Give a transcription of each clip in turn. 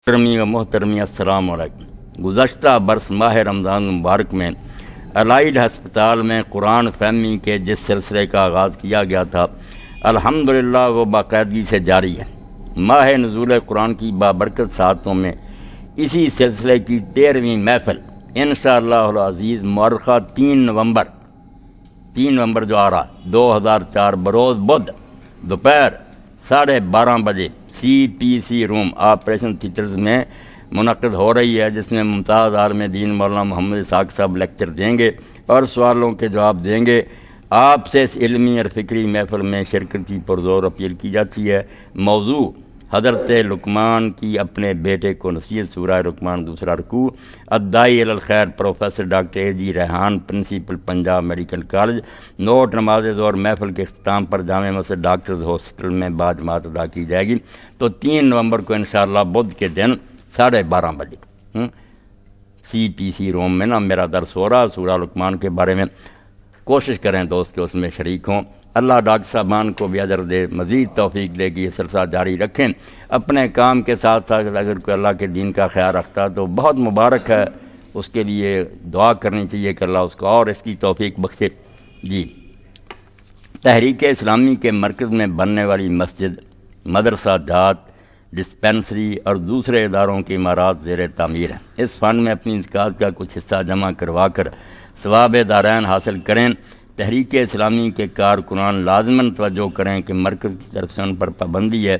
محترمی و محترمی السلام علیکم۔ گزشتہ برس ماہ رمضان مبارک میں الائڈ ہسپتال میں قرآن فہمی کے جس سلسلے کا آغاز کیا گیا تھا الحمدللہ وہ باقاعدگی سے جاری ہے۔ ماہ نزول قرآن کی بابرکت ساعتوں میں اسی سلسلے کی 13ویں محفل انشاءاللہ العزیز مؤرخہ 3 نومبر جو آ رہا 2004 بروز بدھ دوپہر 12:30 بجے CPC روم آپریشن تھیٹرز میں منعقد ہو رہی ہے، جس میں ممتاز عالم دین مولانا محمد اسحاق صاحب لیکچر دیں گے اور سوالوں کے جواب دیں گے۔ آپ سے اس علمی اور فکری محفل میں شرکت کی پرزور اپیل کی جاتی ہے۔ موضوع حضرت لقمان کی اپنے بیٹے کو نصیحت، سورہ لقمان 2 رکوع۔ الداعی الی الخیر professor doctor AG Rehan, principal Punjab medical college. Note: نماز ظہر محفل کے اختتام پر جامع مسجد ڈاکٹرز ہاسپٹل میں باجماعت ادا کی جائے گی۔ تو 3 نومبر کو انشاءاللہ بدھ کے دن 12:30 بجے CPC روم میں میرا درس ہو رہا سورہ لقمان کے بارے میں۔ کوشش کریں دوست کہ اس میں شریک ہوں۔ اللہ ڈاکٹر صاحبان کو بھی اجر دے، مزید توفیق دے کہ یہ سلسلہ جاری رکھیں۔ اپنے کام کے ساتھ ساتھ اگر کوئی اللہ کے دین کا خیال رکھتا ہے تو بہت مبارک ہے، اس کے لیے دعا کرنی چاہیے کہ اللہ اس کو اور اس کی توفیق بخشے۔ جی، تحریک اسلامی کے مرکز میں بننے والی مسجد، مدرسہ جات، ڈسپینسری اور دوسرے اداروں کی عمارات زیر تعمیر ہیں۔ اس فنڈ میں اپنی زکوٰۃ کا کچھ حصہ جمع کروا کر ثواب دارین حاصل کریں۔ تحریک اسلامی کے کارکنان لازماً توجہ کریں کہ مرکز کی طرف سے ان پر پابندی ہے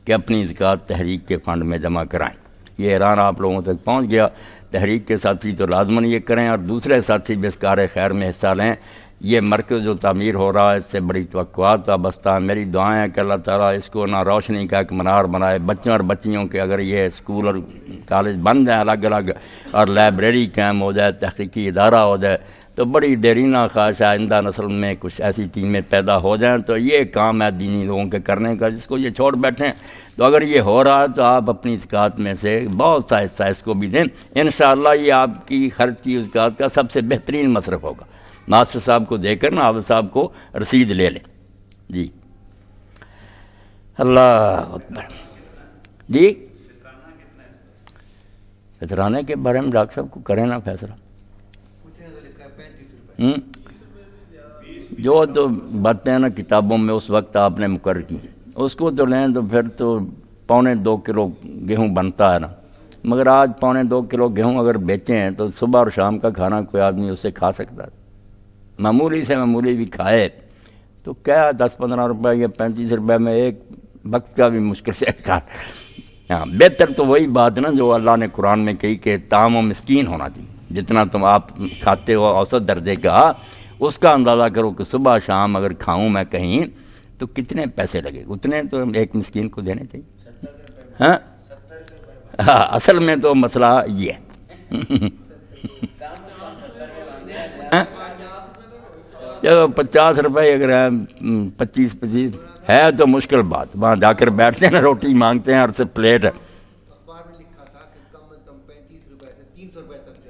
کہ اپنی زکوٰۃ تحریک کے فنڈ میں جمع کرائیں۔ یہ اعلان آپ لوگوں تک پہنچ گیا۔ تحریک کے ساتھی تو لازماً یہ کریں اور دوسرے ساتھی بھی اس کار خیر میں حصہ لیں۔ یہ مرکز جو تعمیر ہو رہا ہے اس سے بڑی توقعات وابستہ ہیں۔ میری دعائیں ہیں کہ اللہ تعالیٰ اس کو نہ روشنی کا ایک منار بنائے، بچوں اور بچیوں کے اگر یہ اسکول اور کالج بن جائیں الگ الگ اور لائبریری قائم ہو جائے، تحقیقی ادارہ ہو جائے تو بڑی دیرینہ خواہش ہے آئندہ نسل میں کچھ ایسی ٹیمیں پیدا ہو جائیں تو یہ کام ہے دینی لوگوں کے کرنے کا، جس کو یہ چھوڑ بیٹھیں۔ تو اگر یہ ہو رہا ہے تو آپ اپنی زکوٰۃ میں سے بہت سا حصہ اس کو بھی دیں۔ انشاءاللہ یہ آپ کی خرچ کی زکوٰۃ کا سب سے بہترین مصرف ہوگا۔ ماسٹر صاحب کو دے کر نا عابد صاحب کو رسید لے لیں۔ جی، اللہ اکبر۔ جی، فطرانے کے بارے میں ڈاکٹر صاحب کو کریں نا فیصلہ۔ جو تو باتیں ہیں نا کتابوں میں اس وقت آپ نے مقرر کی اس کو تو لیں، تو پھر تو 2.25 کلو گیہوں بنتا ہے نا، مگر آج 2.25 کلو گیہوں اگر بیچیں ہیں تو صبح اور شام کا کھانا کوئی آدمی اس سے کھا سکتا ہے۔ معمولی سے معمولی بھی کھائے تو کیا 10-15 روپے یا 35 روپے میں ایک وقت کا بھی مشکل سے کھا۔ ہاں، بہتر تو وہی بات نا جو اللہ نے قرآن میں کہی کہ طعام و مسکین ہونا چاہیے۔ جتنا تم آپ کھاتے ہو اوسط درجے کا اس کا اندازہ کرو کہ صبح شام اگر کھاؤں میں کہیں تو کتنے پیسے لگے، اتنے تو ایک مسکین کو دینے چاہیے۔ ہاں، اصل میں تو مسئلہ یہ ہے۔ چلو 50 روپے اگر ہیں، 25 ہے تو مشکل بات، وہاں جا کر بیٹھتے ہیں نا روٹی مانگتے ہیں اور سے پلیٹ ہے۔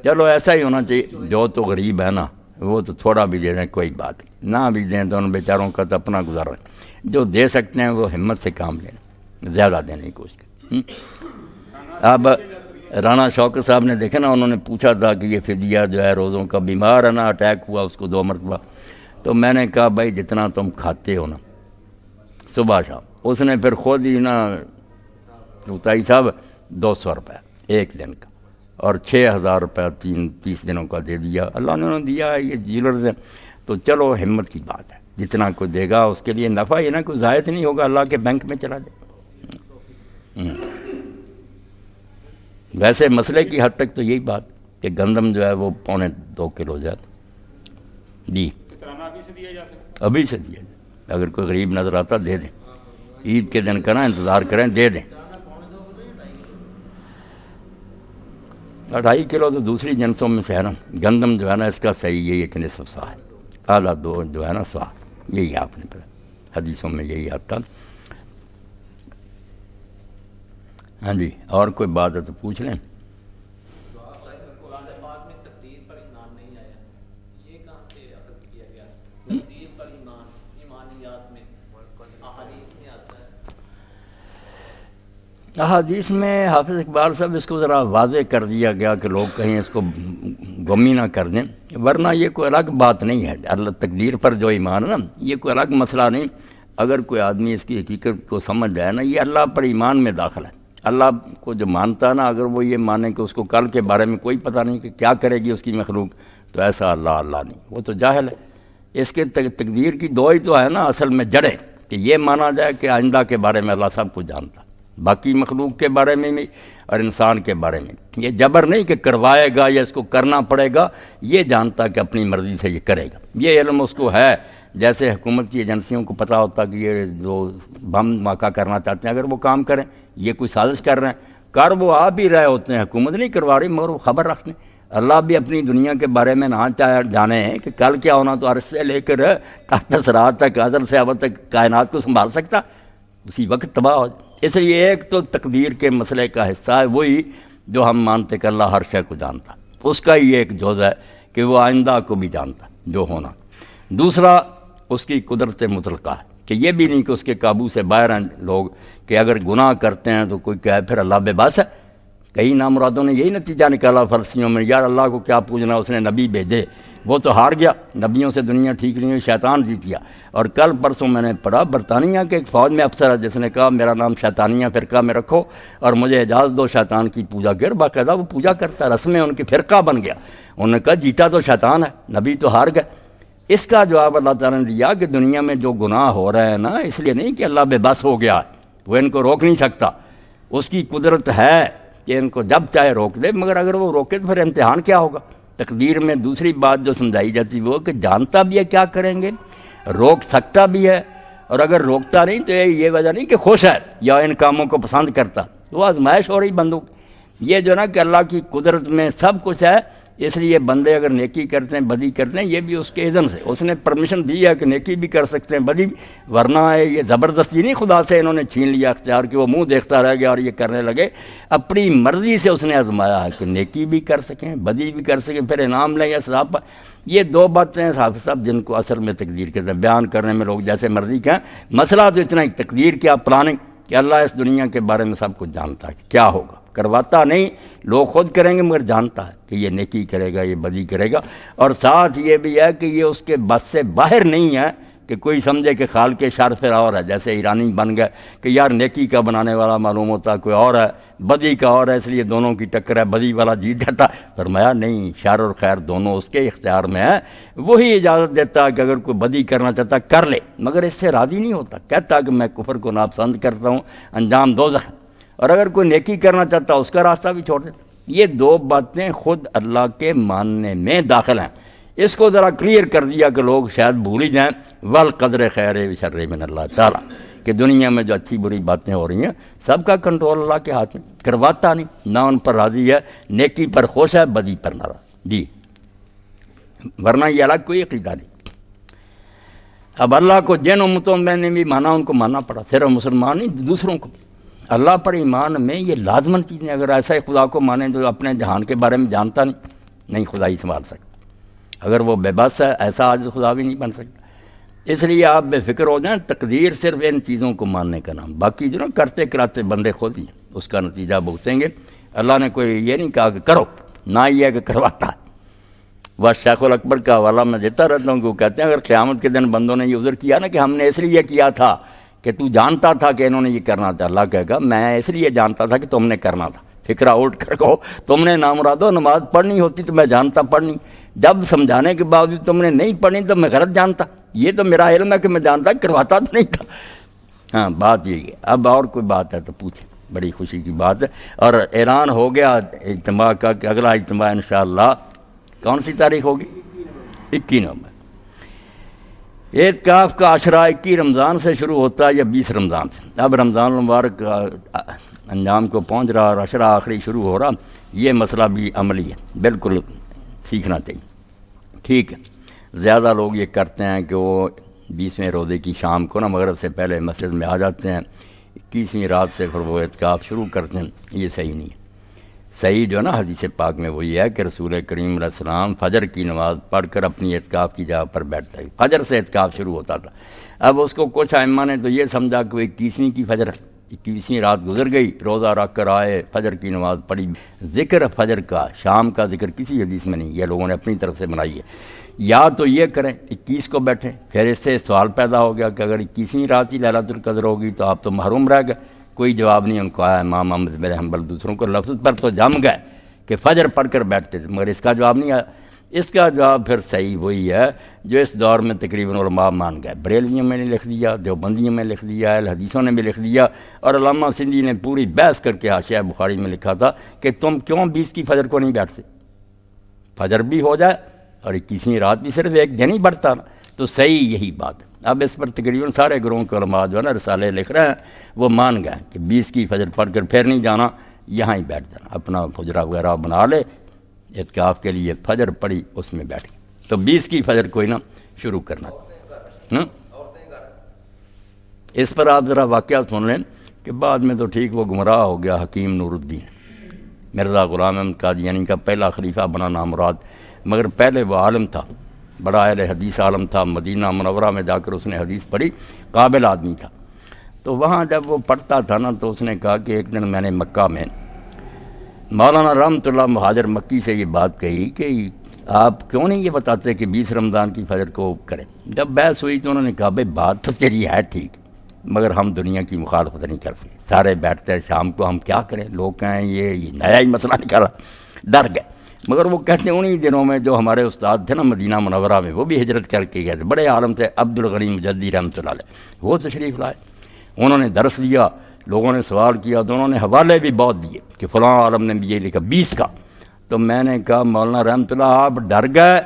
چلو ایسا ہی ہونا چاہیے، جو تو غریب ہے نا وہ تو تھوڑا بھی دے دیں کوئی بات، نہ بھی دیں تو ان بیچاروں کا تو اپنا گزارا ہے۔ جو دے سکتے ہیں وہ ہمت سے کام لیں، زیادہ دینے کی کوشش کریں۔ اب رانا شوکت صاحب نے دیکھا نا، انہوں نے پوچھا تھا کہ یہ فدیہ جو ہے روزوں کا، بیمار ہے نا، اٹیک ہوا اس کو 2 مرتبہ، تو میں نے کہا بھائی جتنا تم کھاتے ہو نا صبح شام، اس نے پھر خود ہی نا روتائی صاحب 200 روپے ایک دن کا اور 6000 روپے 30 دنوں کا دے دیا۔ اللہ نے انہوں دیا ہے، یہ جیلرز ہیں تو چلو ہمت کی بات ہے، جتنا کوئی دے گا اس کے لیے نفع ہی نا، کوئی زائد نہیں ہوگا، اللہ کے بینک میں چلا جائے۔ ویسے مسئلے کی حد تک تو یہی بات کہ گندم جو ہے وہ 2.25 کلو جائے۔ جی، ابھی سے دیا جائے، اگر کوئی غریب نظر آتا دے دیں، عید کے دن کرنا انتظار کریں، دے دیں۔ 2.5 کلو تو دوسری جنسوں میں سے ہے نا، گندم جو ہے نا اس کا صحیح یہی ہے کہ نصف سا ہے، اعلیٰ 2 جو ہے نا سا، یہی آپ نے پڑھا حدیثوں میں یہی آتا۔ ہاں جی، اور کوئی بات ہے تو پوچھ لیں۔ احادیث میں حافظ اقبال صاحب اس کو ذرا واضح کر دیا گیا کہ لوگ کہیں اس کو گم ہی نہ کر دیں، ورنہ یہ کوئی الگ بات نہیں ہے۔ اللہ تقدیر پر جو ایمان ہے نا، یہ کوئی الگ مسئلہ نہیں۔ اگر کوئی آدمی اس کی حقیقت کو سمجھ جائے نا، یہ اللہ پر ایمان میں داخل ہے۔ اللہ کو جو مانتا ہے نا، اگر وہ یہ مانے کہ اس کو کل کے بارے میں کوئی پتہ نہیں کہ کیا کرے گی اس کی مخلوق، تو ایسا اللہ نہیں، وہ تو جاہل ہے۔ اس کے تقدیر کی دو ہی تو ہے نا اصل میں جڑیں، کہ یہ مانا جائے کہ آئندہ کے بارے میں اللہ سب کچھ جانتا، باقی مخلوق کے بارے میں بھی اور انسان کے بارے میں۔ یہ جبر نہیں کہ کروائے گا یا اس کو کرنا پڑے گا، یہ جانتا کہ اپنی مرضی سے یہ کرے گا، یہ علم اس کو ہے۔ جیسے حکومت کی ایجنسیوں کو پتہ ہوتا کہ یہ جو بم دھماکہ کرنا چاہتے ہیں، اگر وہ کام کریں، یہ کوئی سازش کر رہے ہیں، کر وہ آپ بھی رہے ہوتے ہیں، حکومت نہیں کروا رہی مگر وہ خبر رکھتے ہیں۔ اللہ بھی اپنی دنیا کے بارے میں نہ جانے کہ کل کیا ہونا، تو عرش سے لے کر تحت صراط تک، ازل سے ابد تک کائنات کو سنبھال سکتا، اسی وقت تباہ ہو جائے۔ اس لیے ایک تو تقدیر کے مسئلے کا حصہ ہے وہی جو ہم مانتے کہ اللہ ہر شے کو جانتا، اس کا ہی ایک جز ہے کہ وہ آئندہ کو بھی جانتا جو ہونا۔ دوسرا اس کی قدرت مطلقہ ہے کہ یہ بھی نہیں کہ اس کے قابو سے باہر ہیں لوگ، کہ اگر گناہ کرتے ہیں تو کوئی کہے پھر اللہ بے بس ہے۔ کئی نامرادوں نے یہی نتیجہ نکالا فلسفیوں میں، یار اللہ کو کیا پوجنا، اس نے نبی بھیجے، وہ تو ہار گیا، نبیوں سے دنیا ٹھیک نہیں ہوئی، شیطان جیت گیا۔ اور کل پرسوں میں نے پڑھا برطانیہ کے ایک فوج میں افسر ہے جس نے کہا میرا نام شیطانیہ فرقہ میں رکھو اور مجھے اجازت دو شیطان کی پوجا کر، باقاعدہ وہ پوجا کرتا ہے، رسمیں ان کی فرقہ بن گیا۔ انہوں نے کہا جیتا تو شیطان ہے، نبی تو ہار گئے۔ اس کا جواب اللہ تعالیٰ نے دیا کہ دنیا میں جو گناہ ہو رہے ہیں نا، اس لیے نہیں کہ اللہ بے بس ہو گیا، وہ ان کو روک نہیں سکتا، اس کی قدرت ہے کہ ان کو جب چاہے روک دے، مگر اگر وہ روکے تو پھر امتحان کیا ہوگا۔ تقدیر میں دوسری بات جو سمجھائی جاتی وہ کہ جانتا بھی ہے کیا کریں گے، روک سکتا بھی ہے، اور اگر روکتا نہیں تو یہ وجہ نہیں کہ خوش ہے یا ان کاموں کو پسند کرتا، وہ آزمائش ہو رہی بندوں۔ یہ جو نا کہ اللہ کی قدرت میں سب کچھ ہے، اس لیے بندے اگر نیکی کرتے ہیں بدی کرتے ہیں، یہ بھی اس کے اذن سے، اس نے پرمیشن دی ہے کہ نیکی بھی کر سکتے ہیں بدی بھی، ورنہ یہ زبردستی نہیں خدا سے انہوں نے چھین لیا اختیار کہ وہ منہ دیکھتا رہ گیا اور یہ کرنے لگے، اپنی مرضی سے اس نے آزمایا ہے کہ نیکی بھی کر سکیں بدی بھی کر سکیں، پھر انعام لیں یا ثواب پر۔ یہ دو باتیں حافظ صاحب جن کو اصل میں تقدیر کہتے ہیں، بیان کرنے میں لوگ جیسے مرضی کہیں، مسئلہ تو اتنا ہی تقدیر کیا پلاننگ، کہ اللہ اس دنیا کے بارے میں سب کچھ جانتا ہے کہ کیا ہوگا، کرواتا نہیں، لوگ خود کریں گے مگر جانتا ہے کہ یہ نیکی کرے گا یہ بدی کرے گا۔ اور ساتھ یہ بھی ہے کہ یہ اس کے بس سے باہر نہیں ہے کہ کوئی سمجھے کہ خالق شر پھر اور ہے، جیسے ایرانی بن گئے کہ یار نیکی کا بنانے والا معلوم ہوتا کوئی اور ہے، بدی کا اور ہے، اس لیے دونوں کی ٹکر ہے، بدی والا جیت جاتا۔ فرمایا نہیں، شر اور خیر دونوں اس کے اختیار میں ہے، وہی اجازت دیتا ہے کہ اگر کوئی بدی کرنا چاہتا کر لے، مگر اس سے راضی نہیں ہوتا، کہتا کہ میں کفر کو ناپسند کرتا ہوں، انجام دوزخ ہے، اور اگر کوئی نیکی کرنا چاہتا اس کا راستہ بھی چھوڑ دیتا۔ یہ دو باتیں خود اللہ کے ماننے میں داخل ہیں۔ اس کو ذرا کلیئر کر دیا کہ لوگ شاید بھول ہی جائیں، والقدر خیر و شر من اللہ تعالیٰ، کہ دنیا میں جو اچھی بری باتیں ہو رہی ہیں سب کا کنٹرول اللہ کے ہاتھ میں، کرواتا نہیں، نہ ان پر راضی ہے، نیکی پر خوش ہے، بدی پر ناراض جی، ورنہ یہ الگ کوئی عقیدہ نہیں۔ اب اللہ کو جن امتوں میں نے بھی مانا ان کو ماننا پڑا، صرف مسلمان نہیں دوسروں کو بھی۔ اللہ پر ایمان میں یہ لازمن چیزیں، اگر ایسا ہی خدا کو مانیں جو اپنے جہان کے بارے میں جانتا نہیں خدا ہی سنبھال سکتا، اگر وہ بے بس ہے ایسا آج خدا بھی نہیں بن سکتا۔ اس لیے آپ بے فکر ہو جائیں، تقدیر صرف ان چیزوں کو ماننے کا نام، باقی جو نا کرتے کراتے بندے خود ہی اس کا نتیجہ بھگتیں گے۔ اللہ نے کوئی یہ نہیں کہا کہ کرو، نہ یہ کہ کرواتا ہے۔ وہ شیخ الاکبر کا حوالہ میں دیتا رہتا ہوں کہ وہ کہتے ہیں اگر قیامت کے دن بندوں نے یہ عذر کیا نا کہ ہم نے اس لیے کیا تھا کہ تو جانتا تھا کہ انہوں نے یہ کرنا تھا، اللہ کہے گا میں اس لیے جانتا تھا کہ تم نے کرنا تھا، فکرہ اٹھ کر کہو تم نے نامرادو نماز پڑھنی ہوتی تو میں جانتا پڑھنی، جب سمجھانے کے باوجود تم نے نہیں پڑھنی تو میں غلط جانتا، یہ تو میرا علم ہے کہ میں جانتا کرواتا تو نہیں تھا۔ ہاں بات یہی ہے۔ اب اور کوئی بات ہے تو پوچھیں، بڑی خوشی کی بات ہے، اور اعلان ہو گیا اجتماع کا کہ اگلا اجتماع انشاءاللہ کون سی تاریخ ہوگی؟ 21 نومبر۔ اعتکاف کا عشرہ 21 رمضان سے شروع ہوتا ہے یا 20 رمضان سے، اب رمضان المبارک انجام کو پہنچ رہا اور عشرہ آخری شروع ہو رہا، یہ مسئلہ بھی عملی ہے، بالکل سیکھنا چاہیے۔ ٹھیک ہے، زیادہ لوگ یہ کرتے ہیں کہ وہ 20ویں روزے کی شام کو نا مغرب سے پہلے مسجد میں آ جاتے ہیں، 21ویں رات سے پھر وہ اعتکاف شروع کرتے ہیں، یہ صحیح نہیں ہے۔ صحیح جو ہے نا حدیث پاک میں وہ یہ ہے کہ رسول کریم علیہ السلام فجر کی نماز پڑھ کر اپنی اعتکاف کی جگہ پر بیٹھتا ہے، فجر سے اعتکاف شروع ہوتا تھا۔ اب اس کو کچھ ائمہ نے تو یہ سمجھا کہ وہ 21ویں کی فجر ہے، 21ویں رات گزر گئی، روزہ رکھ کر آئے، فجر کی نماز پڑھی، ذکر فجر کا، شام کا ذکر کسی حدیث میں نہیں، یہ لوگوں نے اپنی طرف سے بنائی ہے۔ یا تو یہ کریں 21 کو بیٹھیں، پھر اس سے سوال پیدا ہو گیا کہ اگر 21ویں رات ہی لیلۃ القدر ہوگی تو آپ تو محروم رہ گئے، کوئی جواب نہیں ان کو آیا۔ امام احمد بن حنبل دوسروں کو لفظ پر تو جم گئے کہ فجر پڑھ کر بیٹھتے تھے، مگر اس کا جواب نہیں آیا۔ اس کا جواب پھر صحیح وہی ہے جو اس دور میں تقریباً علماء مان گئے، بریلویوں میں نے لکھ دیا، دیوبندیوں میں لکھ دیا، اہل حدیثوں نے بھی لکھ دیا، اور علامہ سندھی نے پوری بحث کر کے حاشیہ بخاری میں لکھا تھا کہ تم کیوں 20 کی فجر کو نہیں بیٹھتے، فجر بھی ہو جائے اور 21ویں رات بھی صرف ایک دن ہی بڑھتا نا، تو صحیح یہی بات ہے۔ اب اس پر تقریباً سارے گروہوں کے علماء جو ہے نا رسالے لکھ رہے ہیں، وہ مان گئے کہ 20 کی فجر پڑھ کر پھر نہیں جانا، یہاں ہی بیٹھ جانا، اپنا حجرہ وغیرہ بنا لے، اعتکاف کے لیے فجر پڑھی اس میں بیٹھ گئے، تو 20 کی فجر کوئی نہ شروع کرنا۔ اس پر آپ ذرا واقعہ سن لیں کہ بعد میں تو ٹھیک وہ گمراہ ہو گیا، حکیم نور الدین مرزا غلام احمد قادیانی کا پہلا خلیفہ بنا نامراد، مگر پہلے وہ عالم تھا، بڑا اہل حدیث عالم تھا، مدینہ منورہ میں جا کر اس نے حدیث پڑھی، قابل آدمی تھا۔ تو وہاں جب وہ پڑھتا تھا نا تو اس نے کہا کہ ایک دن میں نے مکہ میں مولانا رحمۃ اللہ مہاجر مکی سے یہ بات کہی کہ آپ کیوں نہیں یہ بتاتے کہ 20 رمضان کی فجر کو کریں۔ جب بحث ہوئی تو انہوں نے کہا بھائی بات تو تیری ہے ٹھیک، مگر ہم دنیا کی مخالفت نہیں کرتے، سارے بیٹھتے ہیں شام کو، ہم کیا کریں، لوگ کہیں یہ نیا ہی مسئلہ نکالا، ڈر گئے۔ مگر وہ کہتے ہیں انہی دنوں میں جو ہمارے استاد تھے نا مدینہ منورہ میں، وہ بھی ہجرت کر کے گئے تھے، بڑے عالم تھے، عبد الغنی مجدی رحمۃ اللہ علیہ، وہ تشریف لائے، انہوں نے درس دیا، لوگوں نے سوال کیا تو انہوں نے حوالے بھی بہت دیے کہ فلاں عالم نے بھی یہ لکھا 20 کا۔ تو میں نے کہا مولانا رحمۃ اللہ آپ ڈر گئے،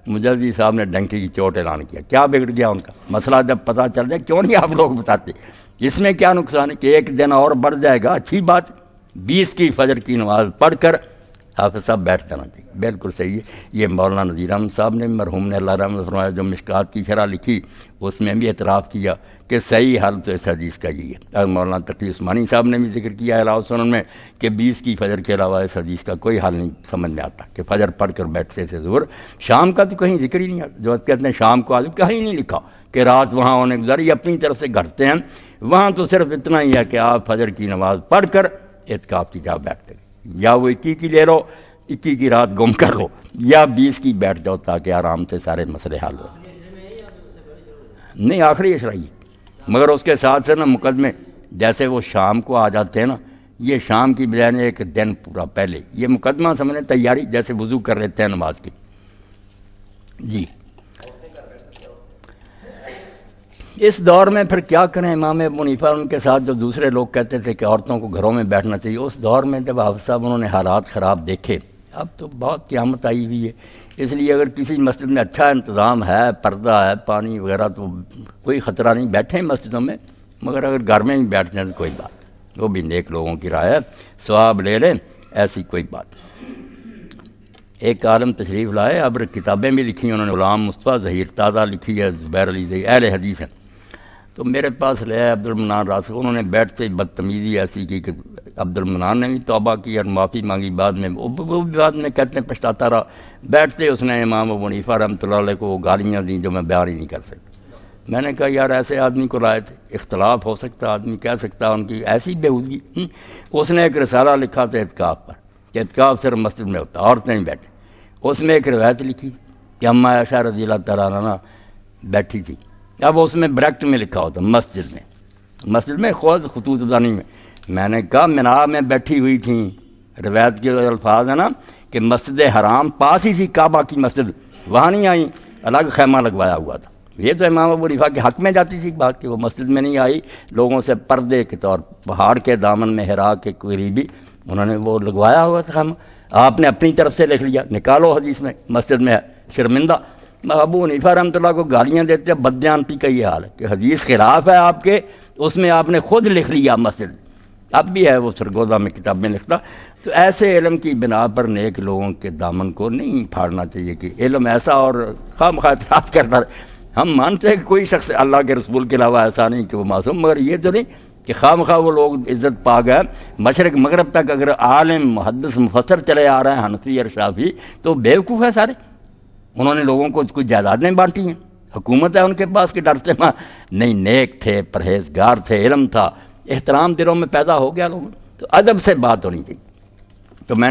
مجدی صاحب نے ڈنکی کی چوٹ اعلان کیا، کیا بگڑ گیا ان کا مسئلہ جب پتہ چل جائے کیوں نہیں آپ لوگ بتاتے، اس میں کیا نقصان ہے کہ ایک دن اور بڑھ جائے گا، اچھی بات، 20 کی فجر کی نماز پڑھ کر حافظ صاحب بیٹھ جانا چاہیے، بالکل صحیح ہے۔ یہ مولانا نذیر احمد صاحب نے مرحوم نے اللہ رحمت فرمایا جو مشکات کی شرح لکھی اس میں بھی اعتراف کیا کہ صحیح حال تو اس حدیث کا یہی ہے، اور مولانا تقی عثمانی صاحب نے بھی ذکر کیا ہے علاوہ سنن میں کہ 20 کی فجر کے علاوہ اس حدیث کا کوئی حال نہیں سمجھ میں آتا کہ فجر پڑھ کر بیٹھتے تھے ظہر، شام کا تو کہیں ذکر ہی نہیں آتا، جو کہتے ہیں شام کو آج کہیں نہیں لکھا کہ رات وہاں ہونے گزاری، اپنی طرف سے گھٹتے ہیں، وہاں تو صرف اتنا ہی ہے کہ آپ فجر کی نماز پڑھ کر اعتکاف کی جا بیٹھتے، یا وہ 21 کی لے لو، 21 کی رات گم کر لو، یا 20 کی بیٹھ جاؤ تاکہ آرام سے سارے مسئلے حل ہو۔ نہیں آخری اشرائی، مگر اس کے ساتھ سے نا مقدمے جیسے وہ شام کو آ جاتے ہیں نا، یہ شام کی بجائے ایک دن پورا پہلے یہ مقدمہ سمجھیں تیاری، جیسے وضو کر لیتے ہیں نماز کی۔ جی اس دور میں پھر کیا کریں، امام ابو حنیفہ ان کے ساتھ جو دوسرے لوگ کہتے تھے کہ عورتوں کو گھروں میں بیٹھنا چاہیے، اس دور میں جب حافظ صاحب انہوں نے حالات خراب دیکھے، اب تو بہت قیامت آئی ہوئی ہے، اس لیے اگر کسی مسجد میں اچھا انتظام ہے، پردہ ہے، پانی وغیرہ، تو کوئی خطرہ نہیں، بیٹھیں مسجدوں میں، مگر اگر گھر میں بھی بیٹھ جائیں تو کوئی بات، وہ بھی نیک لوگوں کی رائے ہے، ثواب لے لیں، ایسی کوئی بات۔ ایک عالم تشریف لائے، اب کتابیں بھی لکھی انہوں نے، غلام مصطفیٰ ظہیر تازہ لکھی ہے، زبیر علی ظہیر اہل حدیث ہیں، تو میرے پاس لے آئے عبد المنان راسخ، انہوں نے بیٹھتے ہی بدتمیزی ایسی کی کہ عبد المنان نے بھی توبہ کی اور معافی مانگی، بعد میں وہ بھی بعد میں کہتے ہیں پچھتاتا رہا، بیٹھتے اس نے امام ابو حنیفہ رحمۃ اللہ علیہ کو گالیاں دیں جو میں بیان ہی نہیں کر سکتا۔ میں نے کہا یار ایسے آدمی کو لائے تھے، اختلاف ہو سکتا، آدمی کہہ سکتا ان کی ایسی بےہودگی۔ اس نے ایک رسالہ لکھا تھا اعتکاف پر کہ اعتکاف صرف مسجد میں ہوتا، عورتیں نہیں بیٹھیں۔ اس میں ایک روایت لکھی کہ اماں عائشہ رضی اللہ تعالیٰ عنہ بیٹھی تھی، اب اس میں بریکٹ میں لکھا ہوتا مسجد میں خود خطوط بدانی میں نے کہا منا میں بیٹھی ہوئی تھیں، روایت کے الفاظ ہیں نا کہ مسجد حرام پاس ہی تھی، کعبہ کی مسجد، وہاں نہیں آئی، الگ خیمہ لگوایا ہوا تھا۔ یہ تو امام ابو حنیفہ کے حق میں جاتی تھی بات کہ وہ مسجد میں نہیں آئی، لوگوں سے پردے کے طور پہاڑ کے دامن میں حرا کے قریبی انہوں نے وہ لگوایا ہوا تھا خیمہ، آپ نے اپنی طرف سے لکھ لیا، نکالو حدیث میں مسجد میں ہے، شرمندہ۔ ابو حنیفہ رحمۃ اللہ کو گالیاں دیتے ہیں، بددیانتی کا یہ حال ہے کہ حدیث خلاف ہے آپ کے، اس میں آپ نے خود لکھ لیا مسجد، اب بھی ہے وہ سرگودا میں کتاب میں لکھتا۔ تو ایسے علم کی بنا پر نیک لوگوں کے دامن کو نہیں پھاڑنا چاہیے کہ علم ایسا اور خواہ مخواہ اعتراض کرتا رہے۔ ہم مانتے ہیں کہ کوئی شخص اللہ کے رسول کے علاوہ ایسا نہیں کہ وہ معصوم، مگر یہ تو نہیں کہ خواہ مخواہ وہ لوگ عزت پا گئے، مشرق مغرب تک اگر عالم محدث مفسر چلے آ رہے ہیں حنفی اور شافعی تو بیوقوف ہے سارے، انہوں نے لوگوں کو کچھ جائیدادیں بانٹی ہیں، حکومت ہے ان کے پاس کہ ڈرتے ماں نہیں، نیک تھے، پرہیزگار تھے، علم تھا، احترام دلوں میں پیدا ہو گیا لوگوں، تو ادب سے بات ہونی چاہیے۔ تو میں